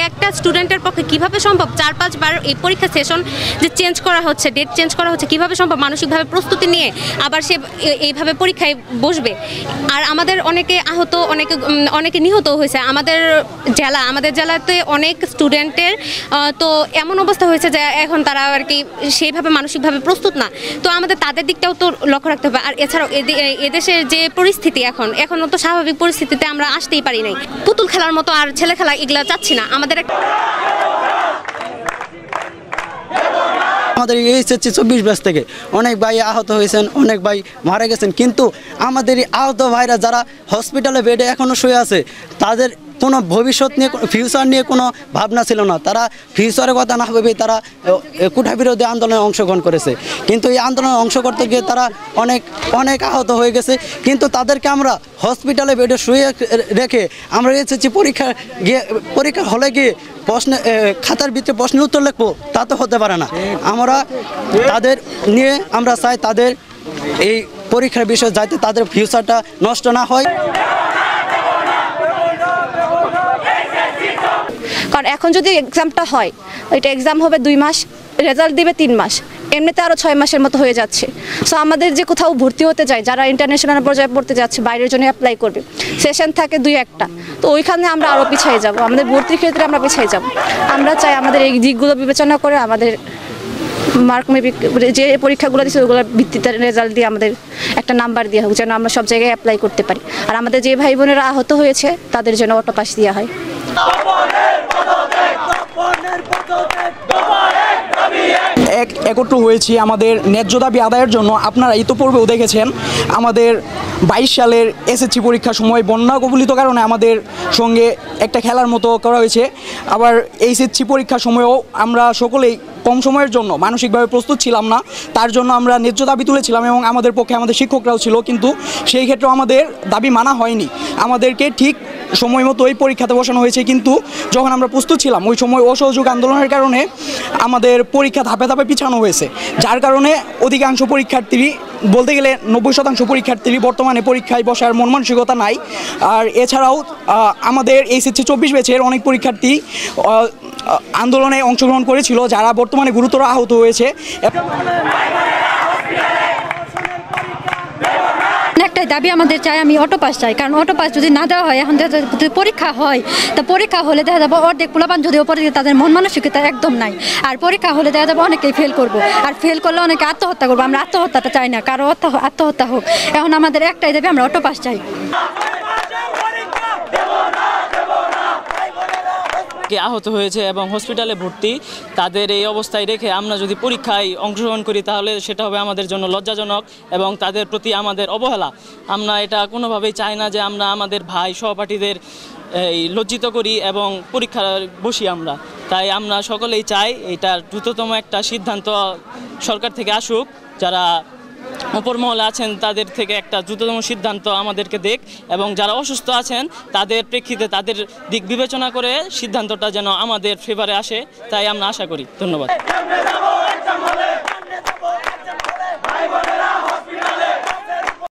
একটা স্টুডেন্টের পক্ষে কিভাবে সম্ভব 4-5 বার এই পরীক্ষা সেশন যে চেঞ্জ করা হচ্ছে, ডেট চেঞ্জ করা হচ্ছে, কিভাবে সম্ভব মানসিকভাবে প্রস্তুতি নিয়ে আবার সে এইভাবে পরীক্ষায় বসবে। আর আমাদের অনেকে আহত, অনেকে নিহত হয়েছে। আমাদের জেলাতে অনেক স্টুডেন্টের তো এমন অবস্থা হয়েছে যে এখন তারা আর কি সেইভাবে মানসিকভাবে প্রস্তুত না। তো আমাদের তাদের দিকটাও তো লক্ষ্য রাখতে হবে। আর এছাড়াও এদেশের যে পরিস্থিতি এখনও তো স্বাভাবিক পরিস্থিতিতে আমরা আসতেই পারি নাই। পুতুল খেলার মতো আর ছেলে খেলা এগুলা চাচ্ছি না। আমাদের এইচএসসি 24 ব্যাচ থেকে অনেক ভাই আহত হয়েছেন, অনেক ভাই মারা গেছেন, কিন্তু আমাদের আহত ভাইরা যারা হসপিটালে বেডে এখনও শুয়ে আছে তাদের কোনো ভবিষ্যৎ নিয়ে, ফিউচার নিয়ে কোনো ভাবনা ছিল না। তারা ফিউচারের কথা না ভেবে তারা কোটা বিরোধী আন্দোলনে অংশগ্রহণ করেছে, কিন্তু এই আন্দোলনে অংশ করতে গিয়ে তারা অনেক আহত হয়ে গেছে। কিন্তু তাদেরকে আমরা হসপিটালে বেডে শুয়ে রেখে আমরা এসেছি পরীক্ষা হলে গিয়ে খাতার ভিতরে প্রশ্নের উত্তর লিখবো, তা তো হতে পারে না। আমরা তাদের নিয়ে আমরা চাই তাদের এই পরীক্ষার বিষয়ে যাতে তাদের ফিউচারটা নষ্ট না হয়। কারণ এখন যদি এক্সামটা হয়, এটা এক্সাম হবে 2 মাস, রেজাল্ট দিবে 3 মাস, এমনিতে আরও 6 মাসের মতো হয়ে যাচ্ছে। সো আমাদের যে কোথাও ভর্তি হতে যায়, যারা ইন্টারন্যাশনাল পর্যায়ে পড়তে যাচ্ছে, বাইরের জন্য অ্যাপ্লাই করবে, সেশন থাকে 2-1টা, তো ওইখানে আমরা আরও পিছিয়ে যাব। আমাদের ভর্তির ক্ষেত্রে আমরা পিছিয়ে যাব। আমরা চাই আমাদের এই দিকগুলো বিবেচনা করে আমাদের মার্ক যে পরীক্ষাগুলো দিচ্ছে ওগুলোর ভিত্তিতে রেজাল্ট দিয়ে আমাদের একটা নাম্বার দেওয়া হোক, যেন আমরা সব জায়গায় অ্যাপ্লাই করতে পারি। আর আমাদের যে ভাই বোনেরা আহত হয়েছে তাদের জন্য অটো পাস দেওয়া হয়। একত্র হয়েছি আমাদের ন্যায্য দাবি আদায়ের জন্য। আপনারা ইতোপূর্বেও দেখেছেন আমাদের 22 সালের এসএসসি পরীক্ষার সময় বন্যা কবলিত কারণে আমাদের সঙ্গে একটা খেলার মতো করা হয়েছে। আবার এইচএসসি পরীক্ষার সময়ও আমরা সকলেই কম সময়ের জন্য মানসিকভাবে প্রস্তুত ছিলাম না, তার জন্য আমরা ন্যায্য দাবি তুলেছিলাম এবং আমাদের পক্ষে আমাদের শিক্ষকরাও ছিল, কিন্তু সেই ক্ষেত্রেও আমাদের দাবি মানা হয়নি। আমাদেরকে ঠিক সময় মতো ওই পরীক্ষাতে বসানো হয়েছে, কিন্তু যখন আমরা প্রস্তুত ছিলাম ওই সময় অসহযোগ আন্দোলনের কারণে আমাদের পরীক্ষা ধাপে ধাপে পিছানো হয়েছে, যার কারণে অধিকাংশ পরীক্ষার্থী, বলতে গেলে 90% পরীক্ষার্থী বর্তমানে পরীক্ষায় বসার মন মানসিকতা নাই। আর এছাড়াও আমাদের এইচএসসি 24 ব্যাচের অনেক পরীক্ষার্থী আন্দোলনে অংশগ্রহণ করেছিল, যারা বর্তমানে গুরুতর আহত হয়েছে। একটাই দাবি আমাদের চাই, আমি অটো পাস চাই। কারণ অটো পাস যদি না দেওয়া হয়, এখন যদি পরীক্ষা হয়, তা পরীক্ষা হলে দেখা যাবে অর্ধেক পোলাপান যদিও তাদের মন মানসিকতা একদম নাই। আর পরীক্ষা হলে দেখা যাবে অনেকেই ফেল করবো, আর ফেল করলে অনেকে আত্মহত্যা করবো। আমরা আত্মহত্যাটা চাই না, কারো আত্মহত্যা হোক। এখন আমাদের একটাই দাবি, আমরা অটো পাস চাই। আহত হয়েছে এবং হসপিটালে ভর্তি, তাদের এই অবস্থায় রেখে আমরা যদি পরীক্ষায় অংশগ্রহণ করি তাহলে সেটা হবে আমাদের জন্য লজ্জাজনক এবং তাদের প্রতি আমাদের অবহেলা। আমরা এটা কোনোভাবেই চাই না যে আমরা আমাদের ভাই সহপাঠীদের লজ্জিত করি এবং পরীক্ষা বসি আমরা। তাই আমরা সকলেই চাই এটার দ্রুততম একটা সিদ্ধান্ত সরকার থেকে আসুক, যারা উপর মহলে আছেন তাদের থেকে একটা দ্রুততম সিদ্ধান্ত আমাদেরকে দেখ, এবং যারা অসুস্থ আছেন তাদের প্রেক্ষিতে তাদের দিক বিবেচনা করে সিদ্ধান্তটা যেন আমাদের ফেভারে আসে, তাই আমরা আশা করি। ধন্যবাদ।